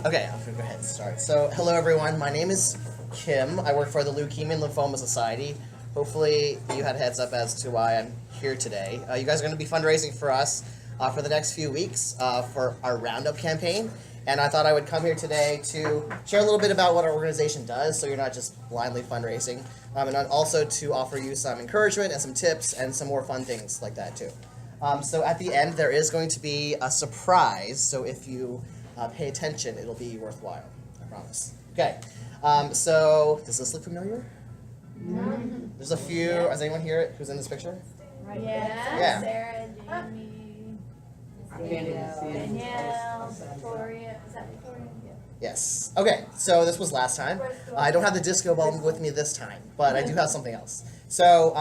Okay, I'm gonna go ahead and start. So, hello everyone. My name is Kim. I work for the Leukemia and Lymphoma Society. Hopefully, you had a heads up as to why I'm here today. You guys are going to be fundraising for us for the next few weeks for our ROUNDUP campaign. And I thought I would come here today to share a little bit about what our organization does, so you're not just blindly fundraising, and also to offer you some encouragement and some tips and some more fun things like that too. So at the end, there is going to be a surprise. So if you pay attention, it'll be worthwhile. I promise. Okay. So does this look familiar? Mm-hmm. There's a few. Does anyone here who's in this picture? Right. Yeah. Sarah, Jamie, Danielle, Victoria. Is that Victoria? Yeah. Yes. Okay. So this was last time. I don't have the disco ball with me this time, but I do have something else. So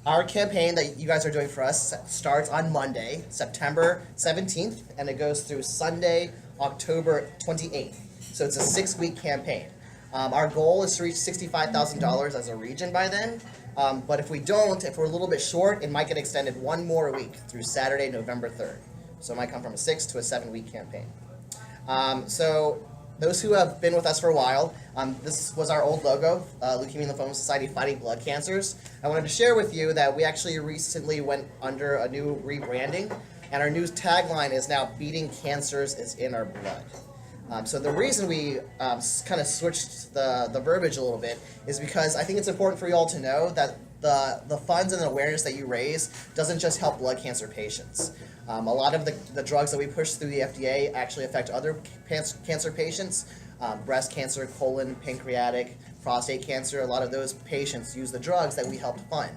our campaign that you guys are doing for us starts on Monday, September 17th, and it goes through Sunday, October 28th. So it's a 6-week campaign. Our goal is to reach $65,000 as a region by then, but if we're a little bit short, it might get extended one more week through Saturday, November 3rd. So it might come from a 6 to a 7-week campaign. So those who have been with us for a while, this was our old logo, Leukemia and Lymphoma Society Fighting Blood Cancers. I wanted to share with you that we actually recently went under a new rebranding, and our new tagline is now "Beating Cancers is in Our Blood." So the reason we kind of switched the verbiage a little bit is because I think it's important for you all to know that the funds and the awareness that you raise doesn't just help blood cancer patients. A lot of the drugs that we push through the FDA actually affect other cancer patients. Breast cancer, colon, pancreatic, prostate cancer, a lot of those patients use the drugs that we helped fund.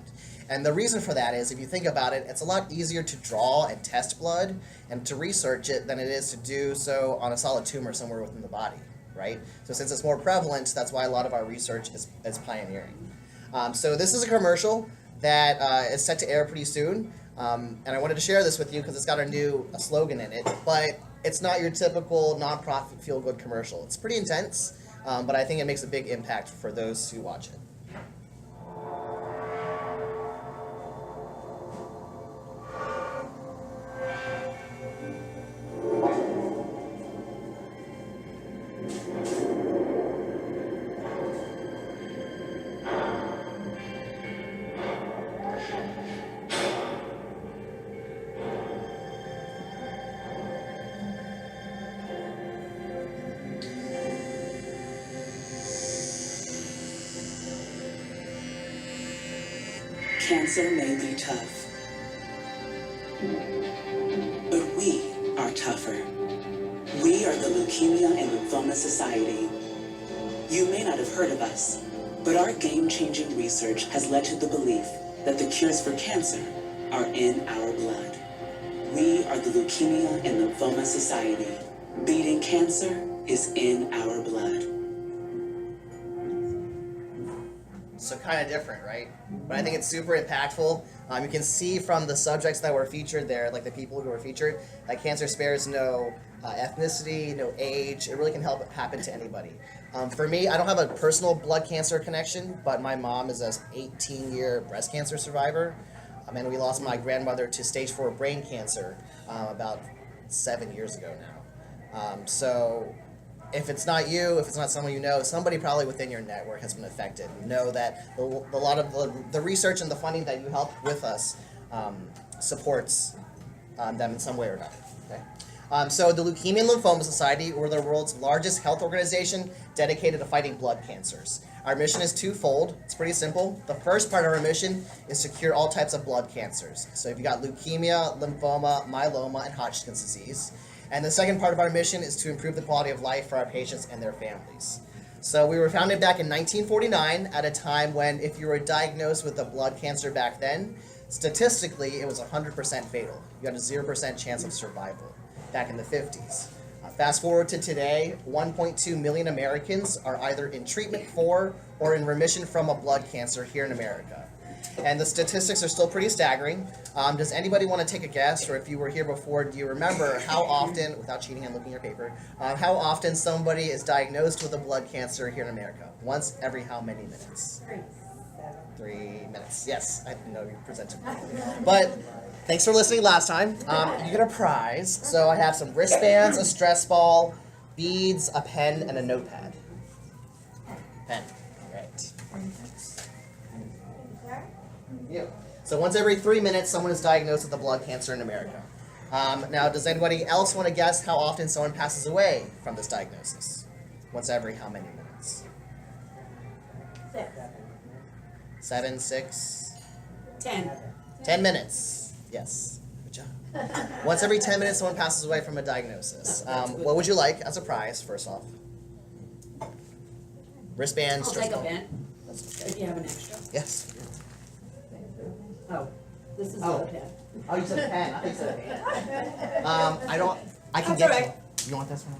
And the reason for that is, if you think about it, it's a lot easier to draw and test blood and to research it than it is to do so on a solid tumor somewhere within the body, right? So since it's more prevalent, that's why a lot of our research is pioneering. So this is a commercial that is set to air pretty soon, and I wanted to share this with you because it's got our new slogan in it, but it's not your typical nonprofit feel-good commercial. It's pretty intense, but I think it makes a big impact for those who watch it. Cancer may be tough, but we are tougher. We are the Leukemia and Lymphoma Society. You may not have heard of us, but our game-changing research has led to the belief that the cures for cancer are in our blood. We are the Leukemia and Lymphoma Society. Beating cancer is in our blood. So kind of different, right? But I think it's super impactful. You can see from the subjects that were featured there, like the people who were featured, that cancer spares no ethnicity, no age. It really can help happen to anybody. For me, I don't have a personal blood cancer connection, but my mom is an 18-year breast cancer survivor, and we lost my grandmother to stage 4 brain cancer about 7 years ago now. So if it's not you, if it's not someone you know, somebody probably within your network has been affected. Know that a lot of the research and the funding that you help with us supports them in some way or another. Okay? So the Leukemia and Lymphoma Society, we're the world's largest health organization dedicated to fighting blood cancers. Our mission is twofold. It's pretty simple. The first part of our mission is to cure all types of blood cancers. So if you got leukemia, lymphoma, myeloma, and Hodgkin's disease. And the second part of our mission is to improve the quality of life for our patients and their families. So we were founded back in 1949 at a time when if you were diagnosed with a blood cancer back then, statistically it was 100% fatal. You had a 0% chance of survival back in the 50s. Fast forward to today, 1.2 million Americans are either in treatment for or in remission from a blood cancer here in America. And the statistics are still pretty staggering. Does anybody want to take a guess, or if you were here before, do you remember how often, without cheating and looking at your paper, how often somebody is diagnosed with a blood cancer here in America? Once every how many minutes? 3 minutes. Yes, I didn't know you presented. But thanks for listening last time. You get a prize. So I have some wristbands, a stress ball, beads, a pen, and a notepad. Pen. Right. Yeah. So once every 3 minutes, someone is diagnosed with a blood cancer in America. Now, does anybody else want to guess how often someone passes away from this diagnosis? Once every how many minutes? 6. 7, 6, 10. 10 minutes. Yes. Good job. Once every 10 minutes, someone passes away from a diagnosis. What would you like as a prize, first off? Wristbands. I'll take a pen, That's if okay. you have an extra. Yes. Oh, this is Oh. a pen. Oh, you said a pen. I think you said a pen. I can That's get all you. right. You want this one?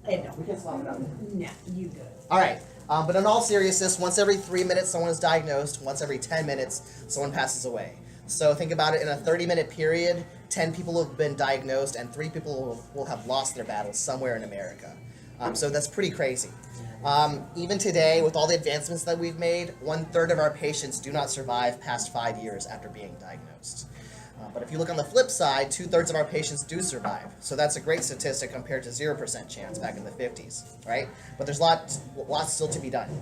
No, We can swap it out. nah, you good. All right. But in all seriousness, once every 3 minutes, someone is diagnosed. Once every 10 minutes, someone passes away. So think about it, in a 30-minute period, 10 people have been diagnosed and 3 people will have lost their battle somewhere in America. So that's pretty crazy. Even today, with all the advancements that we've made, 1/3 of our patients do not survive past 5 years after being diagnosed. But if you look on the flip side, 2/3 of our patients do survive. So that's a great statistic compared to 0% chance back in the 50s, right? But there's lots still to be done.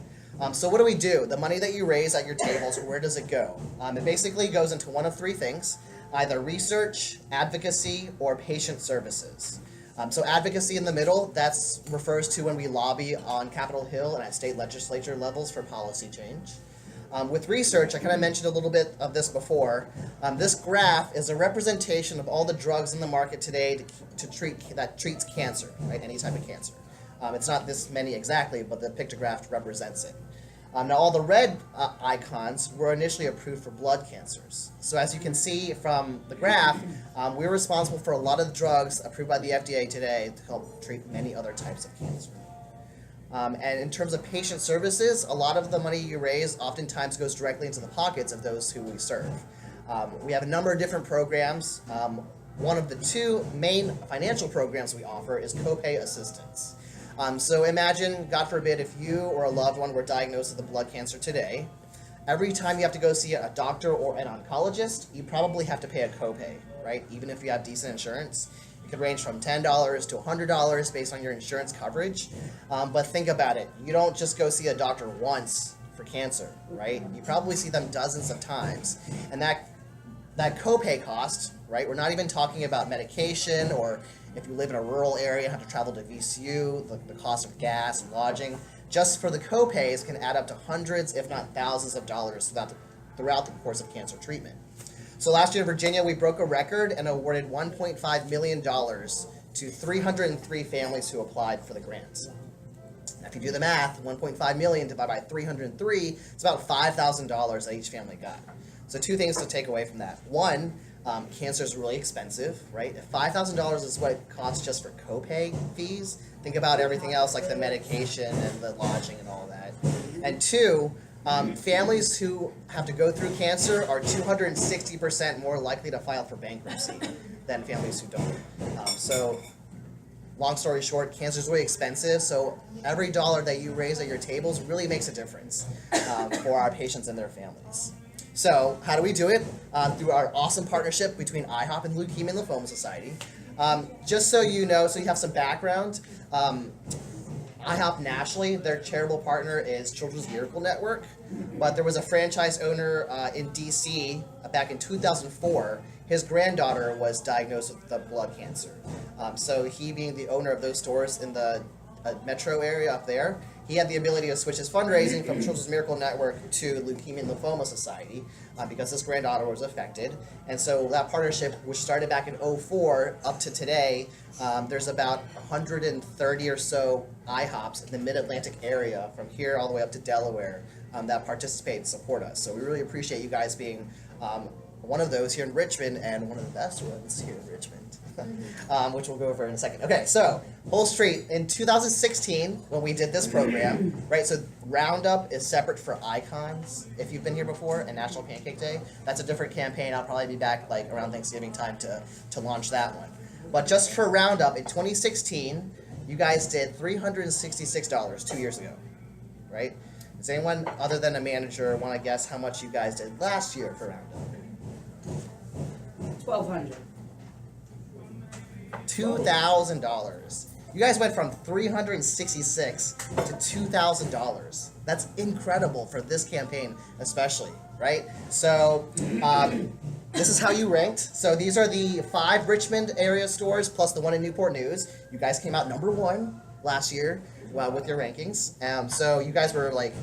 So what do? The money that you raise at your tables, where does it go? It basically goes into one of 3 things, either research, advocacy, or patient services. So advocacy in the middle, that refers to when we lobby on Capitol Hill and at state legislature levels for policy change. With research, I kind of mentioned a little bit of this before. This graph is a representation of all the drugs in the market today that treats cancer, right? Any type of cancer. It's not this many exactly, but the pictograph represents it. Now, all the red icons were initially approved for blood cancers. So as you can see from the graph, we're responsible for a lot of the drugs approved by the FDA today to help treat many other types of cancer. And in terms of patient services, a lot of the money you raise oftentimes goes directly into the pockets of those who we serve. We have a number of different programs. One of the 2 main financial programs we offer is copay assistance. So imagine, God forbid, if you or a loved one were diagnosed with a blood cancer today, every time you have to go see a doctor or an oncologist, you probably have to pay a copay, right? Even if you have decent insurance. It could range from $10 to $100 based on your insurance coverage. But think about it. You don't just go see a doctor once for cancer, right? You probably see them dozens of times. And that copay cost, right? We're not even talking about medication, or if you live in a rural area and have to travel to VCU, the cost of gas and lodging. Just for the copays can add up to hundreds, if not thousands of dollars throughout the course of cancer treatment. So last year in Virginia, we broke a record and awarded $1.5 million to 303 families who applied for the grants. Now, if you do the math, 1.5 million divided by 303, it's about $5,000 that each family got. So 2 things to take away from that. One, cancer is really expensive, right? If $5,000 is what it costs just for copay fees, think about everything else like the medication and the lodging and all that. And 2, families who have to go through cancer are 260% more likely to file for bankruptcy than families who don't. So, long story short, cancer is really expensive, so every dollar that you raise at your tables really makes a difference for our patients and their families. So, how do we do it? Through our awesome partnership between IHOP and Leukemia and Lymphoma Society. Just so you know, so you have some background, IHOP nationally, their charitable partner is Children's Miracle Network, but there was a franchise owner in DC back in 2004. His granddaughter was diagnosed with the blood cancer. So he, being the owner of those stores in the metro area up there, he had the ability to switch his fundraising from Children's Miracle Network to Leukemia and Lymphoma Society because his granddaughter was affected. And so that partnership, which started back in 2004 up to today, there's about 130 or so IHOPs in the mid-Atlantic area from here all the way up to Delaware that participate and support us. So we really appreciate you guys being one of those here in Richmond and one of the best ones here in Richmond. Which we'll go over in a second. Okay, so Whole Street in 2016 when we did this program, right? So Roundup is separate for icons. If you've been here before, and National Pancake Day, that's a different campaign. I'll probably be back like around Thanksgiving time to launch that one. But just for Roundup in 2016, you guys did $366 2 years ago, right? Does anyone other than a manager want to guess how much you guys did last year for Roundup? 1,200. $2,000. You guys went from $366 to $2,000. That's incredible for this campaign, especially, right? So this is how you ranked. So these are the 5 Richmond area stores plus the one in Newport News. You guys came out number 1 last year with your rankings. So you guys were like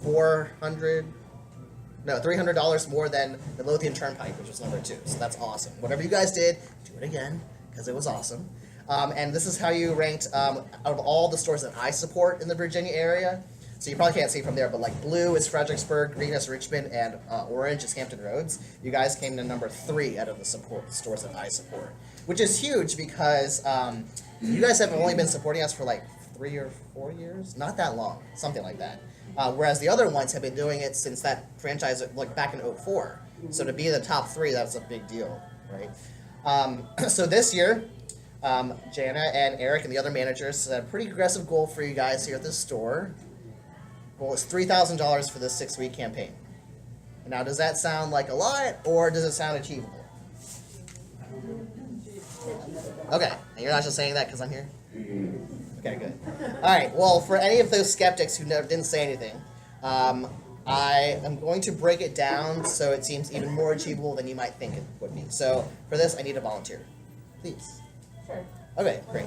$300 more than the Lothian Turnpike, which was number 2. So that's awesome. Whatever you guys did, do it again because it was awesome. And this is how you ranked out of all the stores that I support in the Virginia area. So you probably can't see from there, but like blue is Fredericksburg, green is Richmond, and orange is Hampton Roads. You guys came to number 3 out of the stores that I support, which is huge because you guys have only been supporting us for like 3 or 4 years, not that long, something like that. Whereas the other ones have been doing it since that franchise, like back in 2004. So to be in the top 3, that's a big deal, right? So this year, Jana and Eric and the other managers set a pretty aggressive goal for you guys here at this store. Goal is $3,000 for this 6-week campaign. Now, does that sound like a lot, or does it sound achievable? Okay, and you're not just saying that because I'm here? Okay, good. All right, well, for any of those skeptics who didn't say anything, I am going to break it down so it seems even more achievable than you might think it would be. So for this, I need a volunteer. Please. Sure. Okay, great.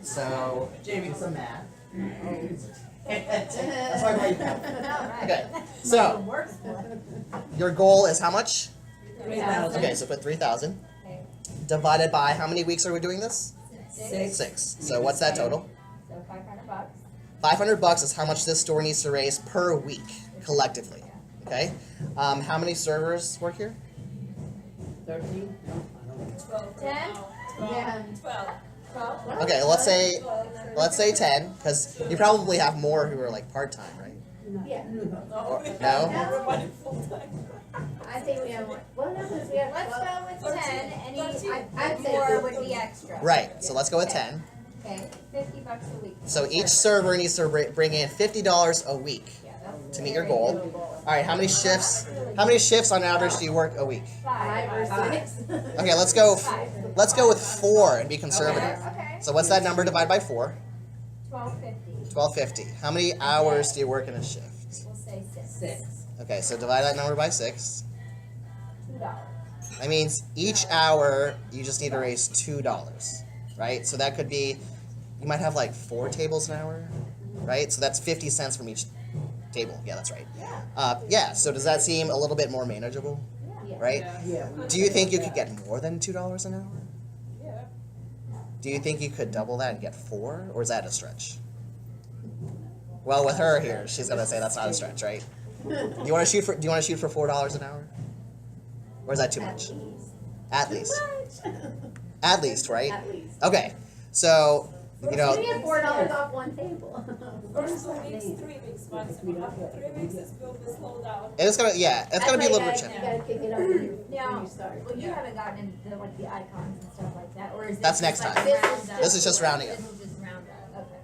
So, Jamie, some math. That's why I brought you math. Okay, so your goal is how much? 3,000. Okay, so put 3,000. Okay. Divided by how many weeks are we doing this? 6. 6. So what's that total? So $500. $500 is how much this store needs to raise per week, collectively. Okay? How many servers work here? 13? No, I don't. 10? Yeah. 12. Okay, let's say 10, because you probably have more who are like part-time, right? Yeah. Or, no? I think we have one. Well, no, because we have. Let's go with 10. I'd say more would be extra. Right, so let's go with 10. Okay, $50 a week. So each server needs to bring in $50 a week Yeah, that's to meet your goal. All right, how many shifts on average do you work a week? 5 or 6. Okay, let's go with 4 and be conservative. Okay. So what's that number divided by 4? $12.50. $12.50. How many hours do you work in a shift? We'll say 6. 6. Okay, so divide that number by 6. $2. That means each hour you just need to raise $2, right? So that could be, you might have like 4 tables an hour, right? So that's 50 cents from each table. Yeah, that's right. Yeah, so does that seem a little bit more manageable, Yeah. right? Yeah. Do you think you could get more than $2 an hour? Do you think you could double that and get 4, or is that a stretch? Well, with her here, she's gonna say that's not a stretch, right? Do you want to shoot for $4 an hour, or is that too much? At least. At least, right? At least. Okay, so you know, We get $4 off one table. First 2 weeks, 3 weeks maximum. After 3 weeks, it will be slowed down. it's gonna be a little bit You challenging. gotta kick it up when Now, you start. well, you haven't gotten into like the icons and stuff like that, or is this That's just next like time. roundup? This is just rounding up. This is just roundup. Okay.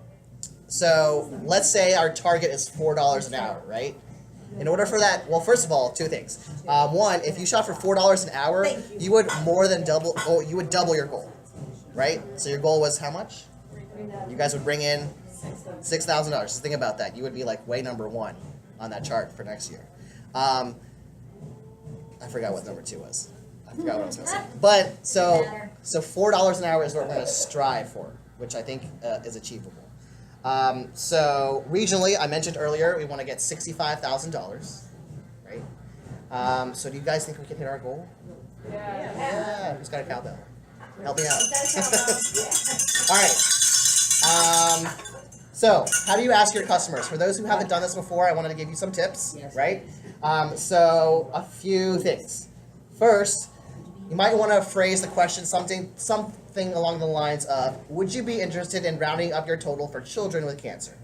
So let's say our target is $4 an hour, right? In order for that, well, first of all, 2 things. One, if you shot for $4 an hour, you would double your goal, right? So your goal was how much? You guys would bring in $6,000. Just think about that. You would be like way number 1 on that chart for next year. I forgot what number 2 was. I forgot what I was going to say. But so $4 an hour is what we're going to strive for, which I think is achievable. So regionally, I mentioned earlier, we want to get $65,000, right? So do you guys think we can hit our goal? Yeah. Who's got a cowbell? Help me out. All right. So how do you ask your customers? For those who haven't done this before, I wanted to give you some tips, right? So a few things. First, you might want to phrase the question something along the lines of, would you be interested in rounding up your total for children with cancer?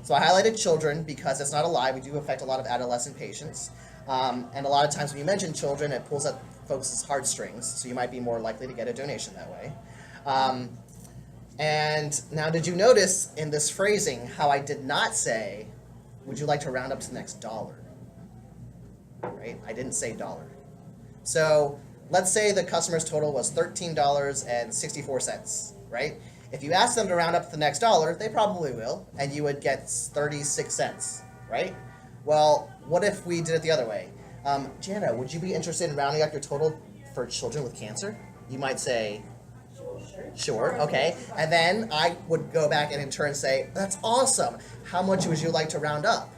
So I highlighted children because it's not a lie. We do affect a lot of adolescent patients. And a lot of times when you mention children, it pulls up folks' heartstrings, so you might be more likely to get a donation that way. And now, did you notice in this phrasing how I did not say, would you like to round up to the next dollar? Right? I didn't say dollar. So let's say the customer's total was $13.64, right? If you ask them to round up to the next dollar, they probably will, and you would get 36 cents, right? Well, what if we did it the other way? Jana, would you be interested in rounding up your total for children with cancer? You might say, sure, okay. And then I would go back and in turn say, that's awesome. How much would you like to round up?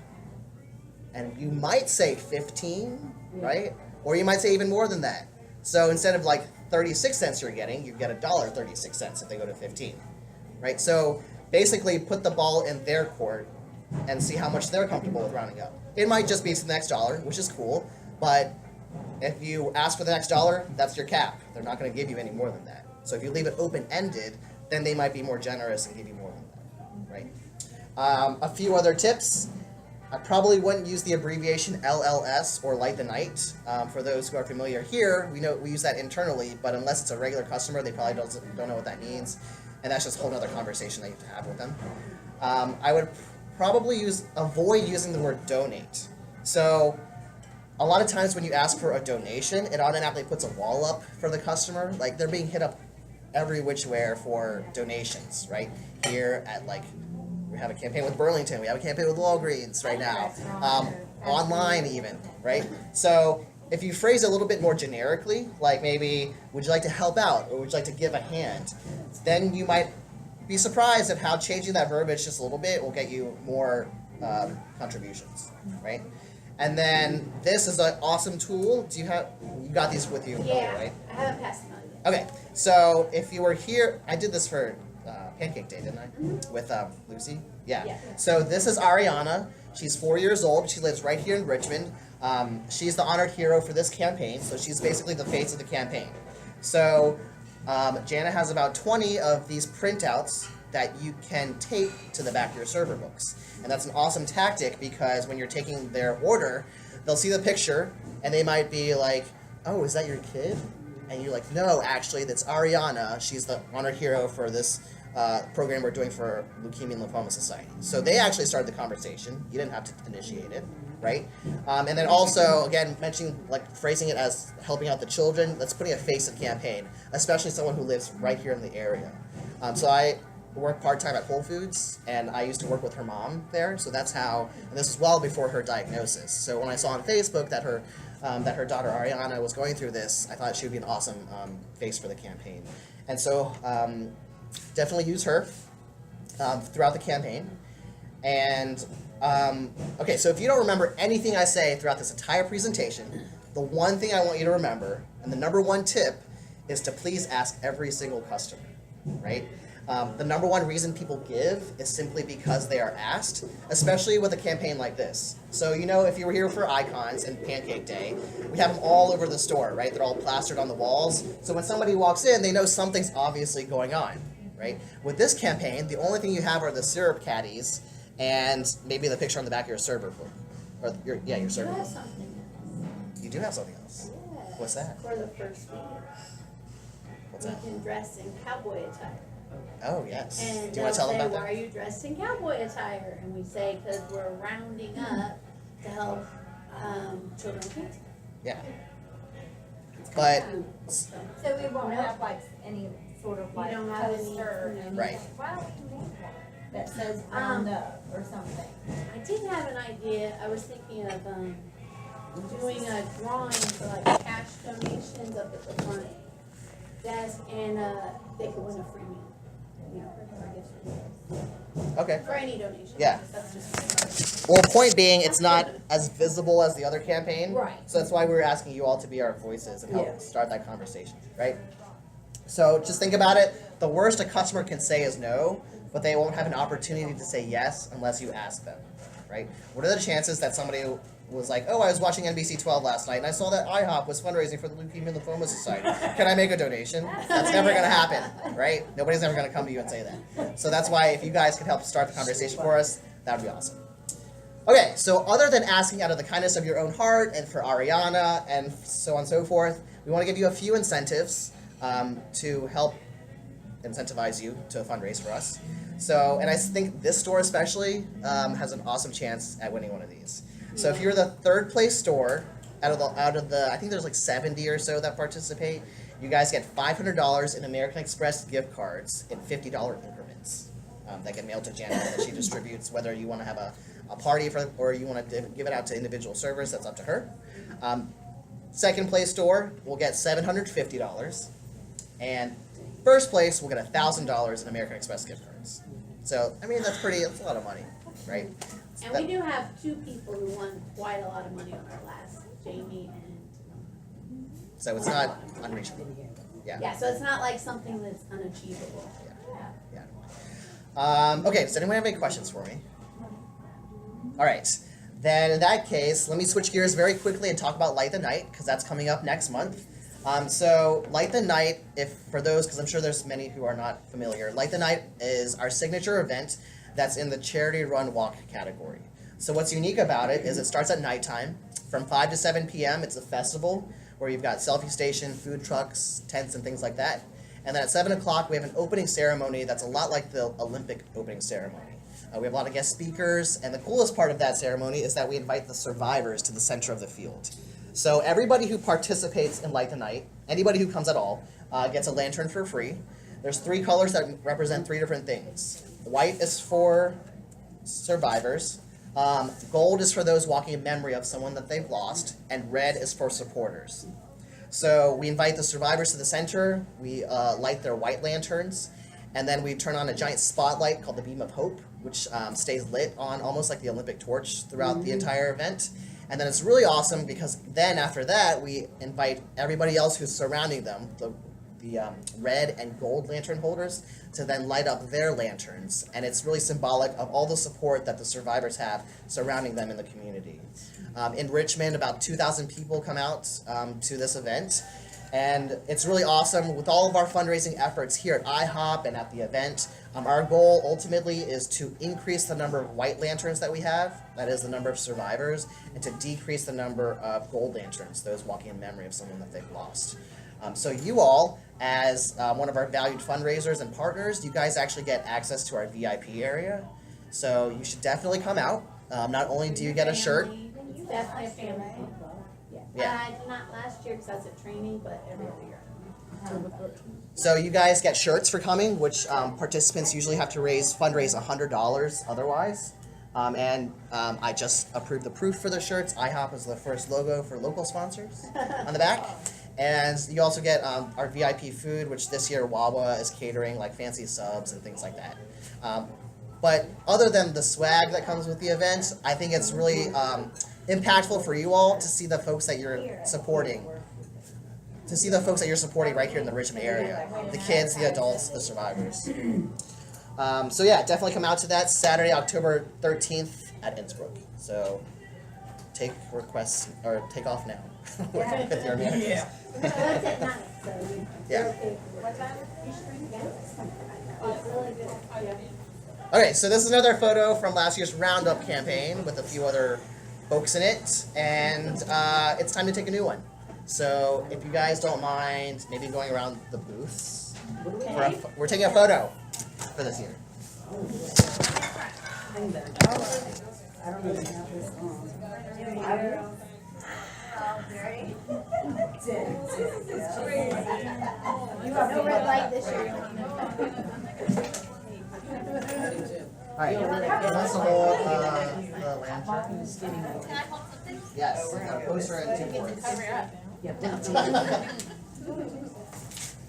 And you might say 15, right? Or you might say even more than that. So instead of like 36 cents you're getting, you get $1.36 if they go to 15, right? So basically put the ball in their court and see how much they're comfortable with rounding up. It might just be to the next dollar, which is cool, but if you ask for the next dollar, that's your cap. They're not going to give you any more than that. So if you leave it open-ended, then they might be more generous and give you more than that, right? A few other tips. I probably wouldn't use the abbreviation LLS or Light the Night. For those who are familiar here, we use that internally, but unless it's a regular customer, they probably don't know what that means, and that's just a whole other conversation that you have to have with them. I would probably avoid using the word donate. So a lot of times when you ask for a donation, it automatically puts a wall up for the customer. Like they're being hit up every which way for donations, right? Here at we have a campaign with Burlington, we have a campaign with Walgreens right now, online even, right? So if you phrase it a little bit more generically, like maybe, would you like to help out, or would you like to give a hand, then you might be surprised at how changing that verbiage just a little bit will get you more contributions, right? And then this is an awesome tool. You got these with you, Yeah, right? I haven't passed them out yet. Okay, so if you were here, I did this for Pancake Day, didn't I? With Lucy? Yeah. So this is Ariana. She's 4 years old. She lives right here in Richmond. She's the honored hero for this campaign, so she's basically the face of the campaign. So Jana has about 20 of these printouts that you can tape to the back of your server books. And that's an awesome tactic because when you're taking their order, they'll see the picture and they might be like, oh, is that your kid? And you're like, no, actually, that's Ariana. She's the honored hero for this program we're doing for Leukemia and Lymphoma Society. So they actually started the conversation. You didn't have to initiate it, right? And then also, again, mentioning, phrasing it as helping out the children, that's putting a face to the campaign, especially someone who lives right here in the area. So I work part-time at Whole Foods, and I used to work with her mom there, so that's how, and this was well before her diagnosis. So when I saw on Facebook that her daughter Ariana was going through this, I thought she would be an awesome face for the campaign. And so definitely use her throughout the campaign. And okay, so if you don't remember anything I say throughout this entire presentation, the one thing I want you to remember, and the number one tip, is to please ask every single customer, right? The number one reason people give is simply because they are asked, especially with a campaign like this. So, if you were here for Icons and Pancake Day, we have them all over the store, right? They're all plastered on the walls. So when somebody walks in, they know something's obviously going on, right? With this campaign, the only thing you have are the syrup caddies and maybe the picture on the back of your server book. Or your server You book. have something else. You do have something else. Yeah. What's that? For the first reader. What's We that? can dress in cowboy attire. Oh, yes. And Do you want to tell them they'll about say, why that? are you dressed in cowboy attire? And we say, because we're rounding up to help children with cancer. Yeah. But, So we won't have any sort of You don't have any, poster. right. Why don't we make one that says ROUNDUP or something? I did have an idea. I was thinking of doing a drawing for cash donations up at the front desk, and they could win a free meal. For gift certificates. Okay. For any donation. Yeah. That's just Well, point being, it's not as visible as the other campaign. Right. So that's why we were asking you all to be our voices and help start that conversation, right? So just think about it. The worst a customer can say is no, but they won't have an opportunity to say yes unless you ask them, right? What are the chances that somebody was like, oh, I was watching NBC 12 last night and I saw that IHOP was fundraising for the Leukemia and Lymphoma Society. Can I make a donation? That's never going to happen, right? Nobody's ever going to come to you and say that. So that's why if you guys could help start the conversation for us, that would be awesome. Okay, so other than asking out of the kindness of your own heart and for Ariana and so on and so forth, we want to give you a few incentives to help incentivize you to fundraise for us. So, and I think this store especially has an awesome chance at winning one of these. So if you're the third place store out of the I think there's 70 or so that participate, you guys get $500 in American Express gift cards in $50 increments that get mailed to Jana that she distributes, whether you want to have a party for, or you want to give it out to individual servers, that's up to her. Second place store will get $750, and first place will get $1,000 in American Express gift cards. So, I mean, that's a lot of money, right? And we do have 2 people who won quite a lot of money on our last, Jamie and. So it's not unreachable. Yeah, so it's not like something that's unachievable. Okay, does anyone have any questions for me? All right, then in that case, let me switch gears very quickly and talk about Light the Night, because that's coming up next month. So Light the Night, for those, because I'm sure there's many who are not familiar, Light the Night is our signature event that's in the charity run walk category. So what's unique about it is it starts at nighttime. From 5 to 7 p.m., it's a festival where you've got selfie station, food trucks, tents, and things like that. And then at 7 o'clock, we have an opening ceremony that's a lot like the Olympic opening ceremony. We have a lot of guest speakers, and the coolest part of that ceremony is that we invite the survivors to the center of the field. So everybody who participates in Light the Night, anybody who comes at all, gets a lantern for free. There's 3 colors that represent 3 different things. White is for survivors, gold is for those walking in memory of someone that they've lost, and red is for supporters. So we invite the survivors to the center, we light their white lanterns, and then we turn on a giant spotlight called the Beam of Hope, which stays lit on almost like the Olympic torch throughout the entire event. And then it's really awesome because then after that, we invite everybody else who's surrounding them, the red and gold lantern holders, to then light up their lanterns. And it's really symbolic of all the support that the survivors have surrounding them in the community. In Richmond, about 2,000 people come out to this event. And it's really awesome with all of our fundraising efforts here at IHOP and at the event. Our goal ultimately is to increase the number of white lanterns that we have, that is the number of survivors, and to decrease the number of gold lanterns, those walking in memory of someone that they've lost. So you all, as one of our valued fundraisers and partners, you guys actually get access to our VIP area. So you should definitely come out. Not only do you get a shirt. You definitely a family. Yeah. I did not last year because I was at training, but every other year. So you guys get shirts for coming, which participants usually have to fundraise $100 otherwise. I just approved the proof for the shirts. IHOP is the first logo for local sponsors on the back. And you also get our VIP food, which this year Wawa is catering, like fancy subs and things like that. But other than the swag that comes with the event, I think it's really impactful for you all to see the folks that you're supporting. To see the folks that you're supporting right here in the Richmond area. The kids, the adults, the survivors. So yeah, definitely come out to that Saturday, October 13th at Innsbruck. So take requests, or take off now. With your managers. Well, it's at night, so. Yeah. What time is it? Oh, it's really good. Yeah. Okay, so this is another photo from last year's Roundup campaign with a few other folks in it, and it's time to take a new one. So if you guys don't mind maybe going around the booths, we're taking a photo for this year. I don't even have this on. You have no red light this year. Alright, let's hold the lantern. Yes, a poster and 2 boards.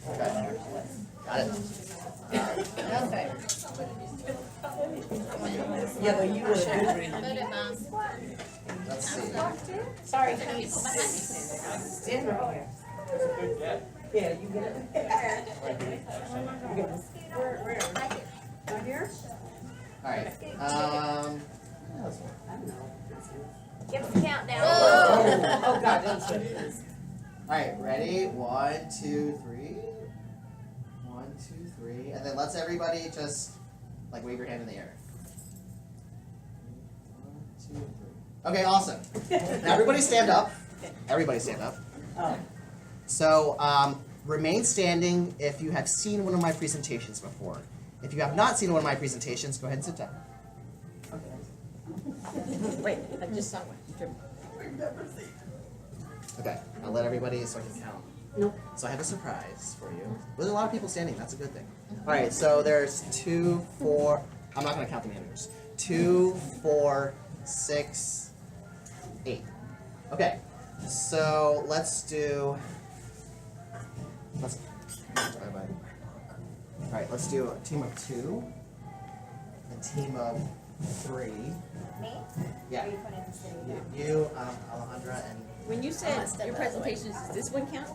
Okay. Got it. Okay. Yeah, but you would have Let's see. Sorry, Keith. stand right here. Yeah, you get it. You get this. Right here? Alright. Give us a countdown. Oh, God, that's what it is. Alright, ready? 1, 2, 3. 1, 2, 3. And then let's everybody just like wave your hand in the air. 1, 2, 3. Okay, awesome. Now everybody stand up. Everybody stand up. Oh. So remain standing if you have seen one of my presentations before. If you have not seen one of my presentations, go ahead and sit down. Wait, I just saw one. Okay, I'll let everybody so I can count. Nope. So I have a surprise for you. There's a lot of people standing. That's a good thing. All right. So there's 2, 4. I'm not gonna count the managers. 2, 4, 6, 8. Okay. So let's do. All right. Let's do a team of 2. A team of 3. Me? Yeah. Or you put it in the city? You, Alejandra, and When you said your presentations, does this one count?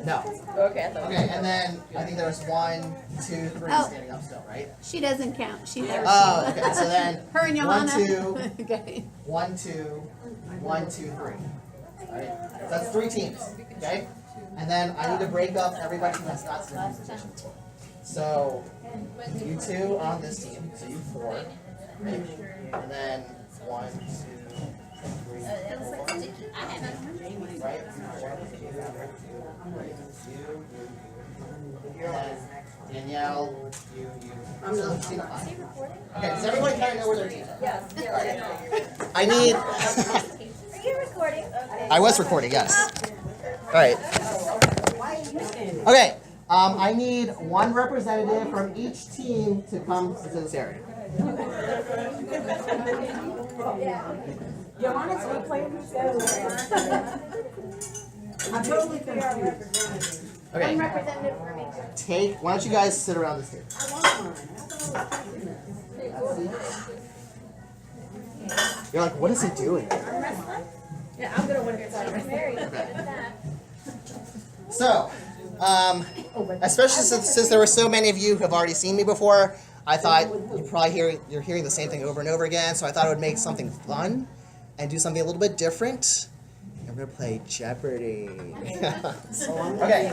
no. Okay, I thought. Okay, and then I think there was 1, 2, 3 Oh. standing up still, right? She doesn't count. She's never Oh, seen okay. So then her and 1, Johanna. 2, Okay. 1, 2, 1, 2, 3. All right. So that's 3 teams. Okay. And then I need to break up everybody who has not seen the presentation. So you 2 on this team. So you 4. Right? And then 1, 2, 3, 4. Right? Danielle, you. I'm not. Okay, does everybody kind of know where their teams are? Yes. I need. Are you recording? Okay. I was recording, yes. All right. Okay. I need 1 representative from each team to come to this area. Johanna's been playing this game. I'm totally confused. Okay. Representative for me. Why don't you guys sit around this table? I want one. You're like, what is he doing? Yeah, I'm gonna win it. Very good at that. So, especially since there were so many of you who have already seen me before, I thought you're hearing the same thing over and over again. So I thought I would make something fun and do something a little bit different. And we're gonna play Jeopardy. Okay.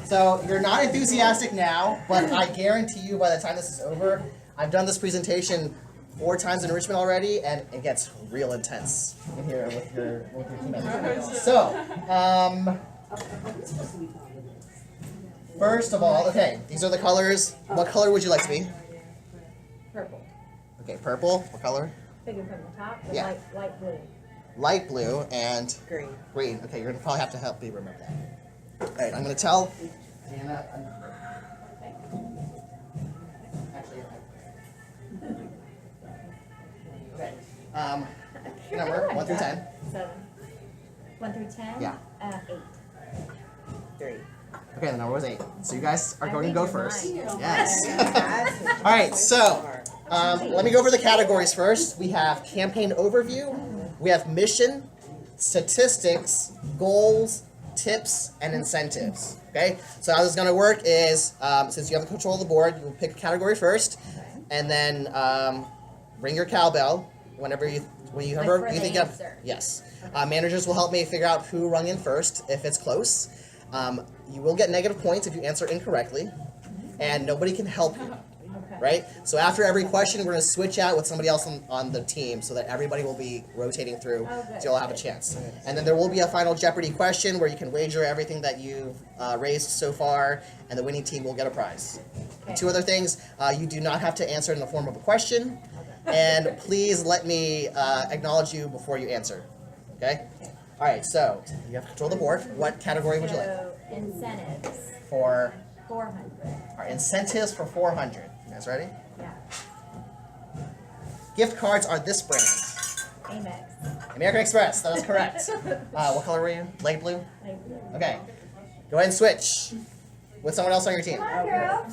So you're not enthusiastic now, but I guarantee you by the time this is over, I've done this presentation 4 times in Richmond already, and it gets real intense in here with your team members. So, first of all, okay, these are the colors. What color would you like to be? Purple. Okay, purple. What color? Figure from the top, or Yeah. light blue. Light blue and Green. green. Okay, you're gonna probably have to help me remember that. All right, I'm gonna tell Jana. Actually, okay. Number 1 through 10. 7. 1 through 10? Yeah. 8. 3. Okay, the number was 8. So you guys are I going to think go you're first. mine. Yes. All right, so let me go over the categories first. We have campaign overview, we have mission, statistics, goals, tips, and incentives. Okay, so how this is going to work is since you have control of the board, you'll pick a category first, and then ring your cowbell whenever you think you have. answer. Yes. Managers will help me figure out who rung in first if it's close. You will get negative points if you answer incorrectly, and nobody can help you. Right? So after every question, we're going to switch out with somebody else on the team so that everybody will be rotating through, so you'll have a chance. And then there will be a final Jeopardy question where you can wager everything that you've raised so far, and the winning team will get a prize. And 2 other things, you do not have to answer in the form of a question, and please let me acknowledge you before you answer. Okay? All right, so you have control of the board. What category would you like? So, incentives. For 400. our incentives for 400. You guys ready? Yeah. Gift cards are this brand. Amex. American Express, that is correct. What color were you? Light blue? Light blue. Okay. Go ahead and switch with someone else on your team. Come on, girl.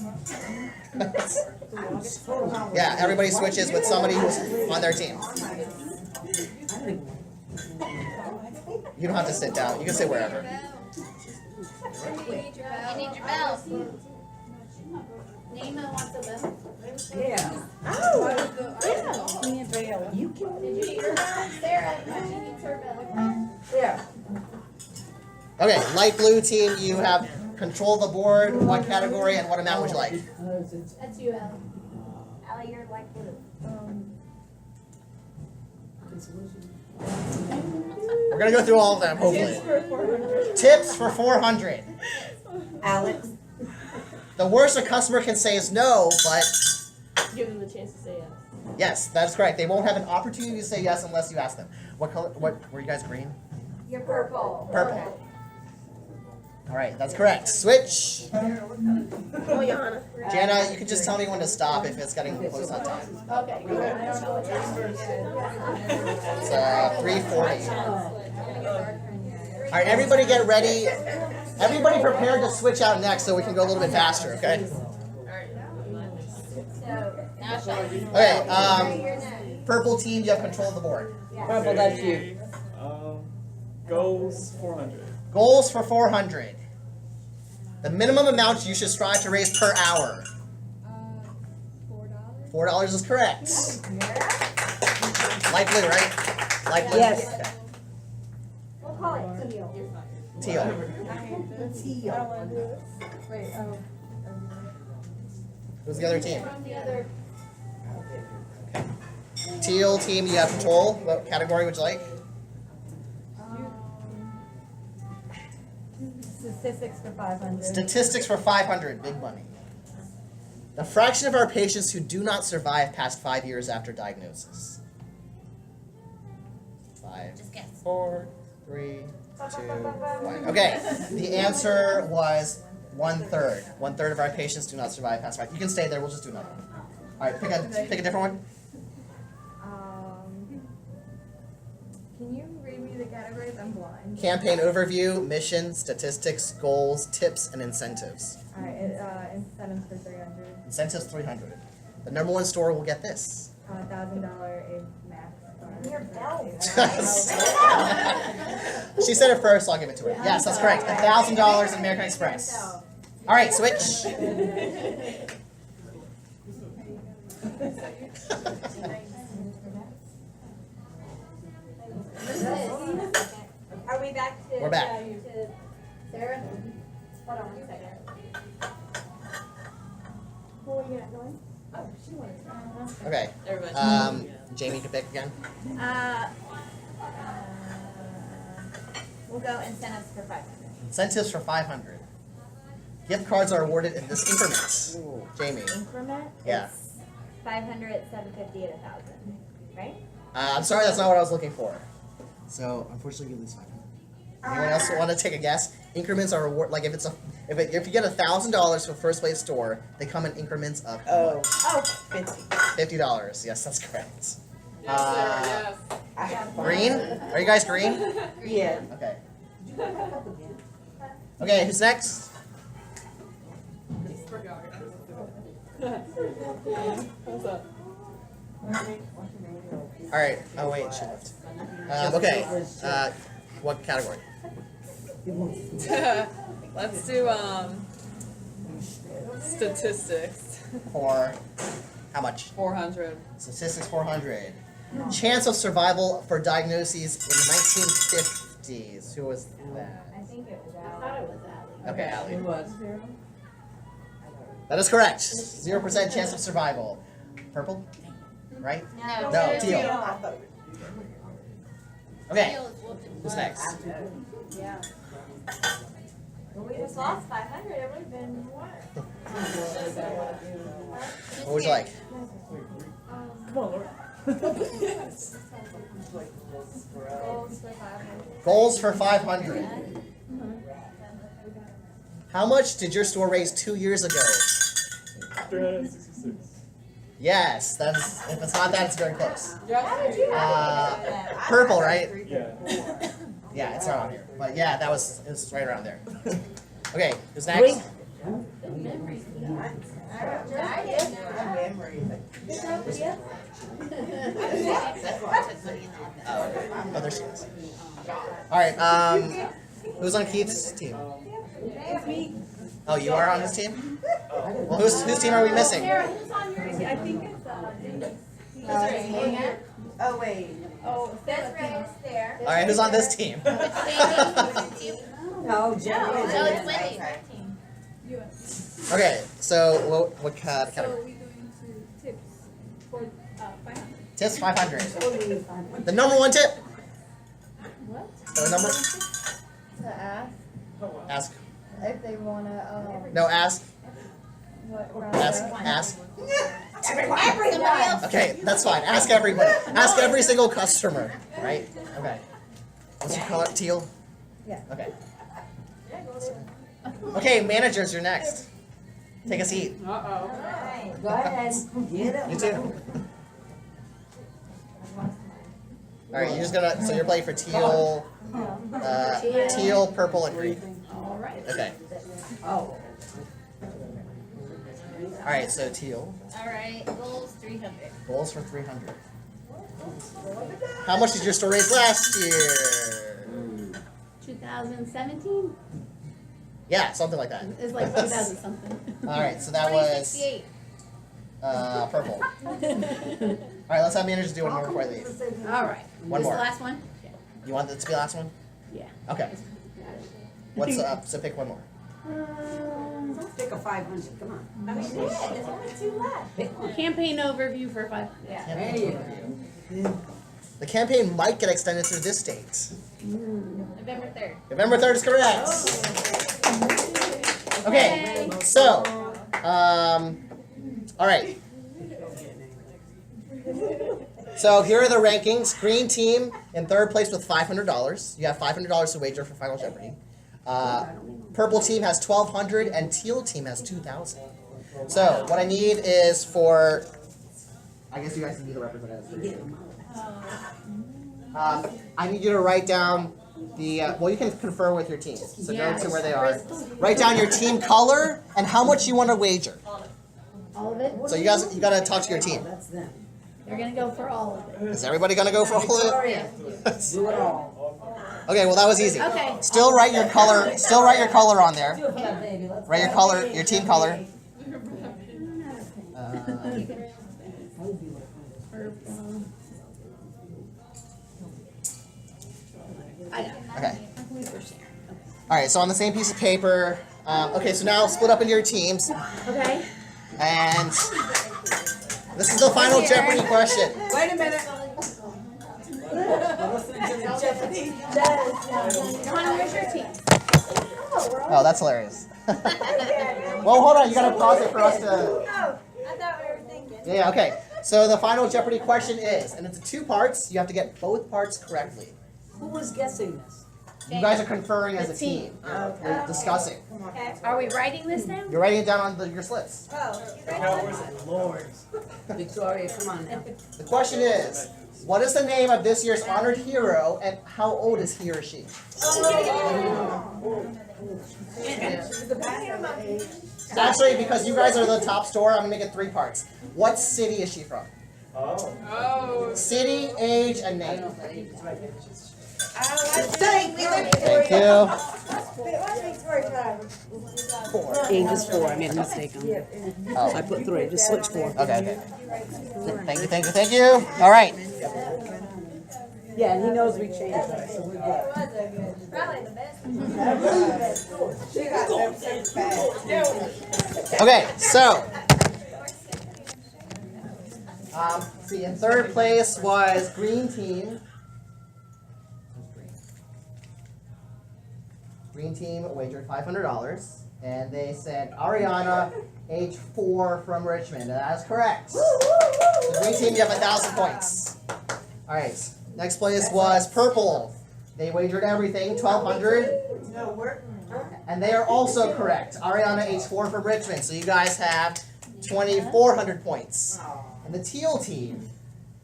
Yeah, everybody switches with somebody who's on their team. You don't have to sit down. You can sit wherever. You need your bell. Nima wants a bell. Yeah. Oh, Me and Belle. You can. did you need her bell? Sarah, she needs her bell. Yeah. Okay, light blue team, you have control of the board. What category and what amount would you like? That's you, Ellen. Allie, you're light blue. We're gonna go through all of them, hopefully. Tips for 400. Alex. The worst a customer can say is no, but Give them the chance to say yes. yes, that's correct. They won't have an opportunity to say yes unless you ask them. What color? What were you guys green? You're purple. Purple. All right, that's correct. Switch. Oh, Jana. Jana, you can just tell me when to stop if it's getting close on time. Okay, cool. I don't know what time it is. It's 3:40. All right, everybody get ready. Everybody prepared to switch out next so we can go a little bit faster, okay? Okay, purple team, you have control of the board. Purple, that's you. Goals 400. Goals for 400. The minimum amount you should strive to raise per hour. $4. $4 is correct. Light blue, right? Light blue? Yes. Okay. We'll call it teal. Teal. Wait, Who's the other team? From the other. Teal team, you have control. What category would you like? Statistics for 500. Statistics for 500. Big money. The fraction of our patients who do not survive past 5 years after diagnosis. 5, 4, 3, 2, 1. Okay. The answer was 1/3. 1/3 of our patients do not survive past 5. You can stay there. We'll just do another one. All right. Pick a different one. Can you read me the categories? I'm blind. Campaign overview, mission, statistics, goals, tips, and incentives. Alright, incentives for 300. Incentives 300. The number one store will get this. $1,000 a max. She said it first, so I'll give it to her. Yes, that's correct. $1,000 in American Express. All right, switch. Are we back to? We're back. To Sarah? Hold on 1 second. Who are you going? Oh, she wanted to. Okay. Jamie can pick again. We'll go incentives for 500. Incentives for 500. Gift cards are awarded in this increment. Jamie. Increment? Yeah. It's 500, 750, and 1,000. Right? I'm sorry, that's not what I was looking for. So unfortunately, you lose 500. Anyone else want to take a guess? Increments are award like if you get $1,000 for first place store, they come in increments of Oh, $50. Yes, that's correct. yes. Green? Are you guys green? yeah. Okay. Okay, who's next? All right. Oh wait, she left. Okay. What category? Let's do statistics. For how much? 400. Statistics 400. Chance of survival for diagnoses in the 1950s. Who was that? I think it was I out. thought it was Allie. Okay, Allie. It was. That is correct. 0% chance of survival. Purple? Right? No, teal. Okay. Who's next? Yeah. Well, we just lost 500. It would have been what? What would you like? Come on, Laura. Goals for 500. Goals for 500. How much did your store raise 2 years ago? 366. Yes, that's if it's not that, it's very close. How did you have it? Purple, right? Yeah. Yeah, it's not on here, but yeah, it was right around there. Okay, who's next? Oh, there she is. All right, who's on Keith's team? Oh, you are on his team? Well, whose team are we missing? Sarah, who's on your team? I think it's Oh, wait. Oh, Desiree is there. All right, who's on this team? No, No, Jenny. it's Wendy's team. Okay, so what category? So we're going to tips for 500. Tips 500. The number one tip. What? The number. To ask Ask. if they wanna, No, ask. what Ask. Everyone. Okay, that's fine. Ask everybody. Ask every single customer. Right? Okay. What's your color? Teal? Yeah. Okay. Okay, managers, you're next. Take a seat. Uh-oh. Go ahead. Get it. You too. All right, you're just gonna. So you're playing for teal, teal, purple, and green. All right. Okay. Oh. All right, so teal. All right, goals 300. Goals for 300. How much did your store raise last year? 2017? Yeah, something like that. It's like 2000 something. All right, so that was 2068. purple. All right, let's have managers do one more before I leave. All right. One This more. the last one? You want it to be the last one? Yeah. Okay. What's up? So pick one more. Pick a 500. Come on. There's only 2 left. Campaign overview for 5. Yeah. Campaign overview. The campaign might get extended through this date. November 3rd. November 3rd is correct. Okay, so, all right. So here are the rankings. Green team in 3rd place with $500. You have $500 to wager for Final Jeopardy. Purple team has $1,200 and teal team has $2,000. So what I need is for, I guess you guys can be the representatives. I need you to write down the, well, you can confer with your team. So go to where they are. Write down your team color and how much you want to wager. All of it? So you guys, you gotta talk to your team. That's them. They're going to go for all of it. Is everybody gonna go for all of it? Do it all. Okay, well that was easy. Okay. Still write your color. Still write your color on there. Do it for that baby. Let's Write your color, your team color. Purple. I got it. Okay. All right. So on the same piece of paper. Okay. So now split up into your teams, Okay. and this is the final Jeopardy question. Wait a minute. I'm listening to the Jeopardy. Jana, where's your team? Oh, that's hilarious. Well, hold on. You gotta pause it for us to. I thought we were thinking. Yeah. Okay. So the final Jeopardy question is, and it's 2 parts. You have to get both parts correctly. Who was guessing this? You guys are conferring as a The team. team. You're discussing. Okay. Are we writing this down? You're writing it down on your slips. Oh, Victoria, come on now. The question is, what is the name of this year's honored hero, and how old is he or she? Actually, because you guys are the top scorer, I'm gonna make it 3 parts. What city is she from? Oh. City, age, and name. Thank you. Thank you. 4. Age is 4. I made a mistake on that. Oh, I put 3. Just switch 4. okay. Thank you, thank you, thank you. All right. Yeah, and he knows we changed it, so we're good. probably the best. Okay, so. See, in 3rd place was green team. Green team wagered $500, and they said Ariana, age 4 from Richmond. And that is correct. The green team, you have 1,000 points. All right. Next place was purple. They wagered everything, $1,200, and they are also correct. Ariana, age 4 from Richmond. So you guys have 2,400 points. And the teal team,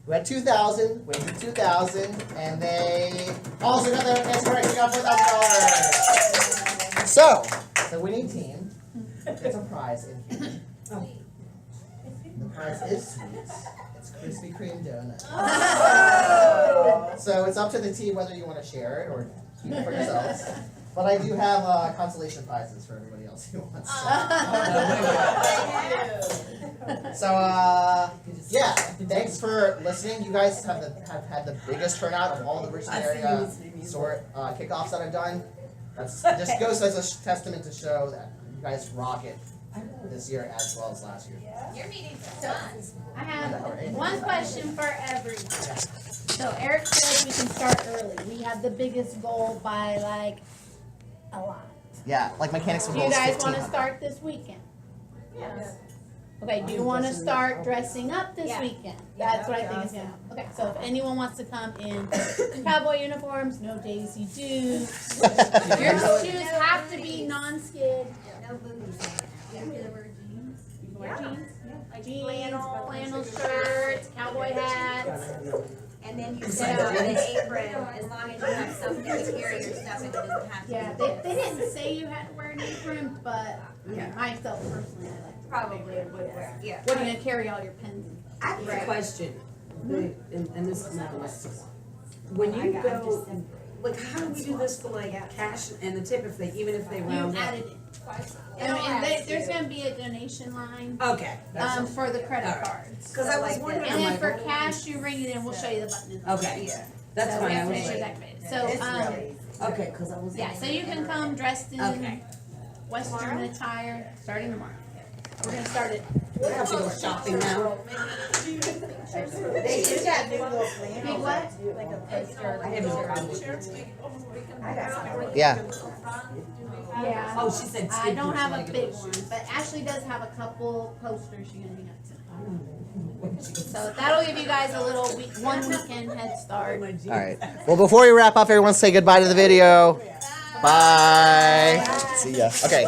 who had 2,000, wagered 2,000, and they also got their answer correct. They got $4,000. So, the winning team gets a prize in here. The prize is sweet. It's Krispy Kreme donut. So it's up to the team whether you want to share it or keep it for yourselves. But I do have consolation prizes for everybody else who wants. So yeah, thanks for listening. You guys have had the biggest turnout of all the Richmond area store kickoffs that I've done. That's just goes as a testament to show that you guys rock it this year as well as last year. Your meeting's done. I have one question for everyone. So Eric said we can start early. We have the biggest goal by like a lot. Yeah, like mechanics Do from you goals guys 15. want to start this weekend? Yes. Okay, do you want to start dressing up this Yeah. weekend? Yeah, That's what I that'd think be is gonna. Okay, so if anyone wants to come in cowboy uniforms, no Daisy Dukes. Your shoes have to be non-skid. No boobies. You can wear jeans. You can wear jeans. Like Jeans, flannel. flannel shirts, cowboy hats. And then you set up an apron as long as you have something to carry your stuff and it doesn't have to Yeah, be. they didn't say you had to wear an apron, but myself personally, I like to. Probably would wear, yeah. What are you gonna carry all your pens in? I have a question, and this is not a lesson. When you go, like, how do we do this for like cash and the tip if they, even if they You round up? added it. There's gonna be a donation line, Okay, for the credit Alright. cards. cause I was wondering, And I'm then like, for cash, you ring it in, we'll show you the button. okay, that's So fine, we I have to was make sure like, it's activated. So, okay, cause I was. yeah, so you can come dressed in Okay. Western attire, starting tomorrow. We're gonna start it. We have to go shopping now. They just got new little flannels. Big what? I haven't tried. Yeah. Yeah. Oh, she said. I don't have a like big one, but Ashley does have a couple posters she's gonna hang up tonight. So that'll give you guys a little one weekend head start. All right. Well, before we wrap up, everyone say goodbye to the video. Bye. See ya. Okay.